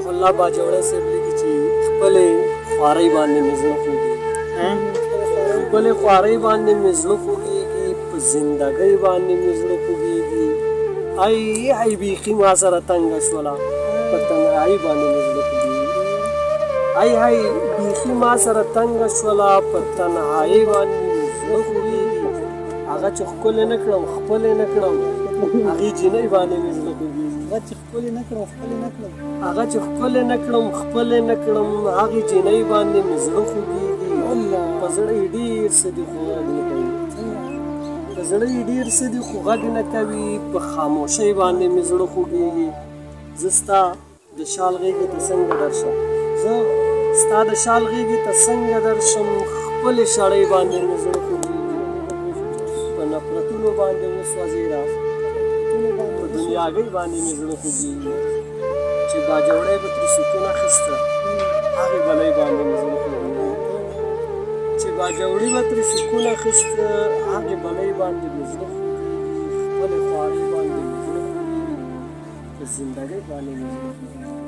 فتح الله باجوړی صاحب لیکي چې خپلې خوارۍ باندې مې زړه خوږېږي، خپلې خوارۍ باندې مې زړه خوږېږي، په زندګۍ باندې مې زړه خوږېږي. ای بیخي ما سره تنګه شوله، په تنهایي باندې مې زړه خوږېږي. ای بیخي ما سره تنګه شوله، په تنهایي باندې مې زړه خوږېږي. هغه چې ښکلې نه کړم خپلې نه کړم، هغې جینۍ باندې مې زړه خوږېږي. هغه چې ښکلې نه کړم خپلې نه کړم، هغې جینۍ باندې مې زړه خوږېږي. په زړه یې ډېر څه دي خو غږ نه کوي، په زړه یې ډېر څه دي خو غږ نه کوي، په خاموشۍ باندې مې زړه خوږېږي. زه ستا د شال غېږې ته څنګه درشم، خپلې شړۍ باندې مې زړه خوږېږي. په نفرتونو باندې وسوځېده، په دنیاګۍ باندې مې زړه خوږېږي. چې باجوړی به ترې سکون اخیسته، هغې بلۍ باندې مې زړه خوږېږي. باجوړي به ترې سکون اخیسته، هغې بلۍ باندې مې زړه خوږېږي. خپلې خوارۍ باندې مې زړه خوږېږي، په زندګۍ باندې مې زړه خوږېږي.